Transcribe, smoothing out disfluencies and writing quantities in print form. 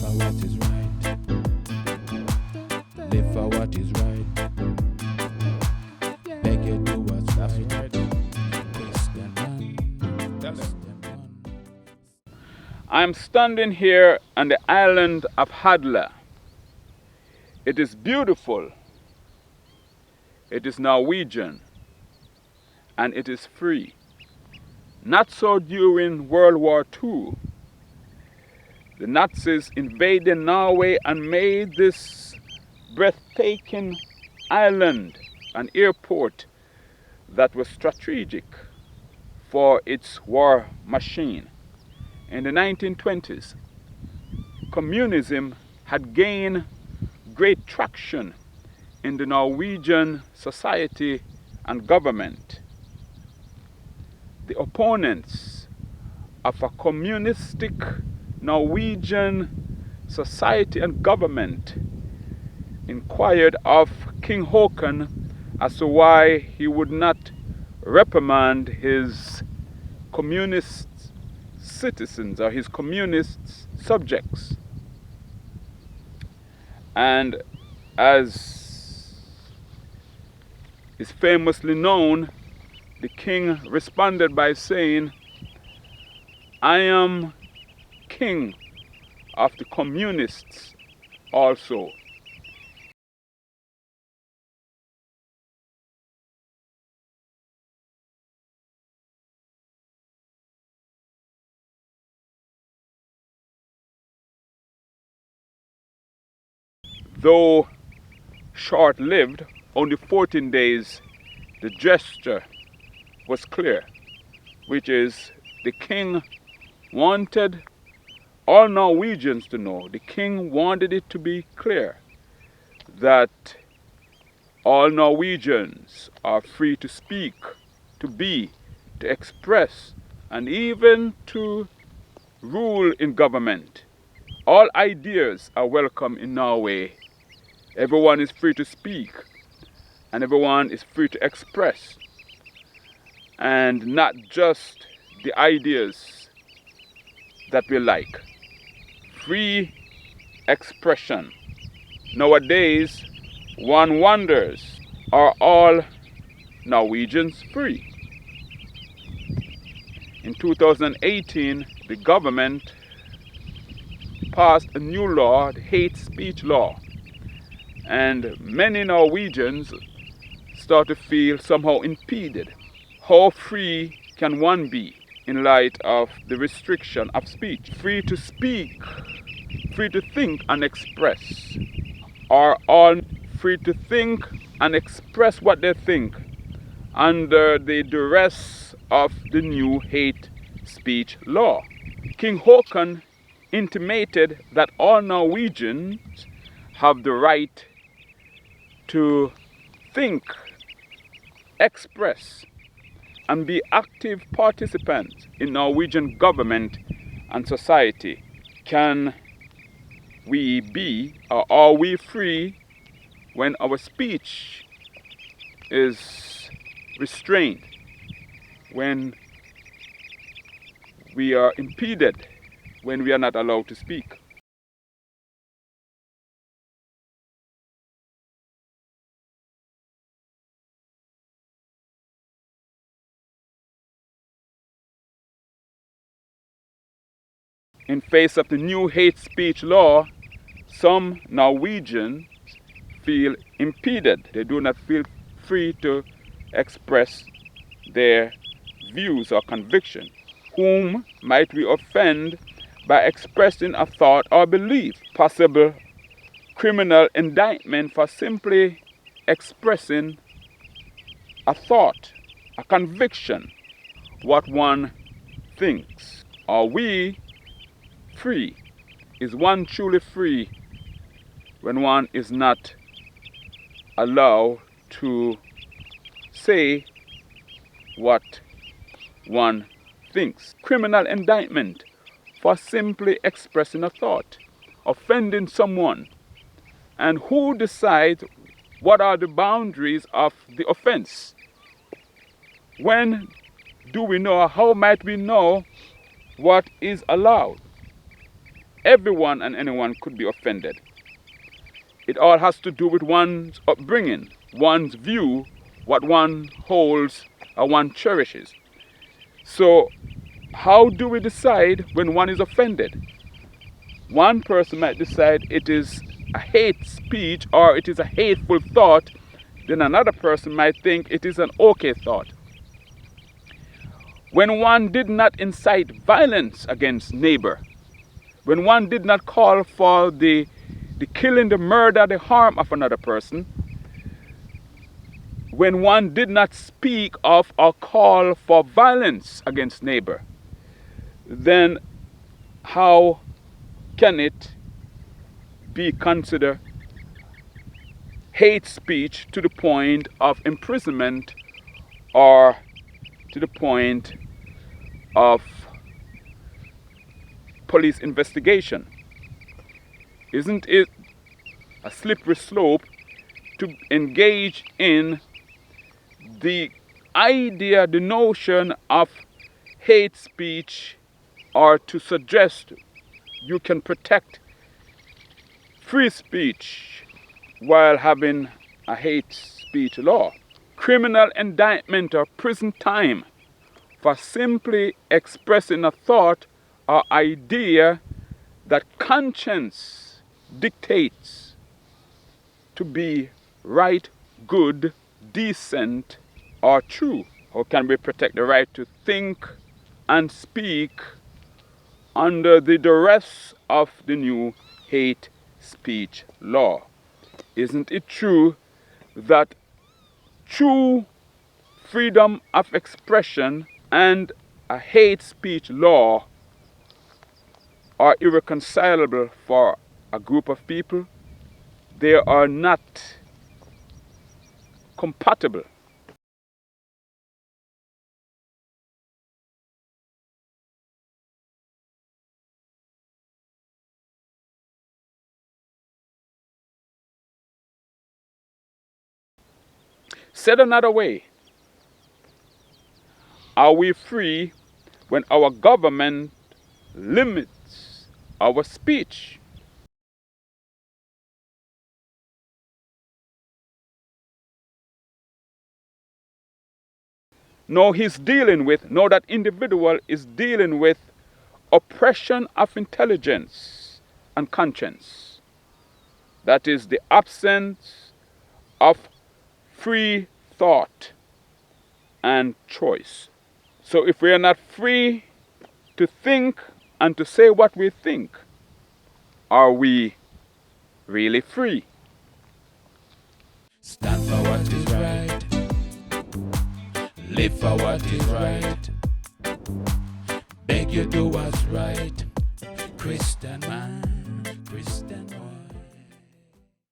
for what is right. Live for what is right. Beg you do what's right. Kiss them on. Tell them. I'm standing here on the island of Hadla. It is beautiful. It is Norwegian. And it is free. Not so during World War II. The Nazis invaded Norway and made this breathtaking island an airport that was strategic for its war machine. In the 1920s, communism had gained great traction in the Norwegian society and government. The opponents of a communistic Norwegian society and government inquired of King Haakon as to why he would not reprimand his communist citizens or his communist subjects. And as is famously known, the king responded by saying, "I am king of the communists also." Though short-lived, only 14 days, the gesture was clear, which is the king wanted all Norwegians to know, the king wanted it to be clear that all Norwegians are free to speak, to be, to express, and even to rule in government. All ideas are welcome in Norway. Everyone is free to speak, and everyone is free to express, and not just the ideas that we like. Free expression. Nowadays, one wonders, are all Norwegians free? In 2018, the government passed a new law, the hate speech law, and many Norwegians start to feel somehow impeded. How free can one be in light of the restriction of speech? Free to speak, free to think and express. Are all free to think and express what they think under the duress of the new hate speech law? King Haakon intimated that all Norwegians have the right to think, express, and be active participants in Norwegian government and society. Can we be, or are we free when our speech is restrained, when we are impeded, when we are not allowed to speak? In face of the new hate speech law, some Norwegians feel impeded. They do not feel free to express their views or conviction. Whom might we offend by expressing a thought or belief? Possible criminal indictment for simply expressing a thought, a conviction, what one thinks. Are we free? Is one truly free when one is not allowed to say what one thinks? Criminal indictment for simply expressing a thought, offending someone. And who decides what are the boundaries of the offense? When do we know, how might we know what is allowed? everyone and anyone could be offended. It all has to do with one's upbringing, one's view, what one holds or one cherishes. So, how do we decide when one is offended? One person might decide it is a hate speech or it is a hateful thought, then another person might think it is an okay thought. When one did not incite violence against neighbor, when one did not call for the killing, the murder, the harm of another person, when one did not speak of or call for violence against neighbor, then how can it be considered hate speech to the point of imprisonment or to the point of police investigation? Isn't it a slippery slope to engage in the idea, the notion of hate speech, or to suggest you can protect free speech while having a hate speech law? Criminal indictment or prison time for simply expressing a thought or idea that conscience dictates to be right, good, decent, or true. How can we protect the right to think and speak under the duress of the new hate speech law? Isn't it true that true freedom of expression and a hate speech law are irreconcilable for a group of people? They are not compatible. Said another way, are we free when our government limits our speech? No, that individual is dealing with oppression of intelligence and conscience. That is the absence of free thought and choice. So if we are not free to think and to say what we think, are we really free? Stand for what is right. Live for what is right. Beg you do what's right. Christian man.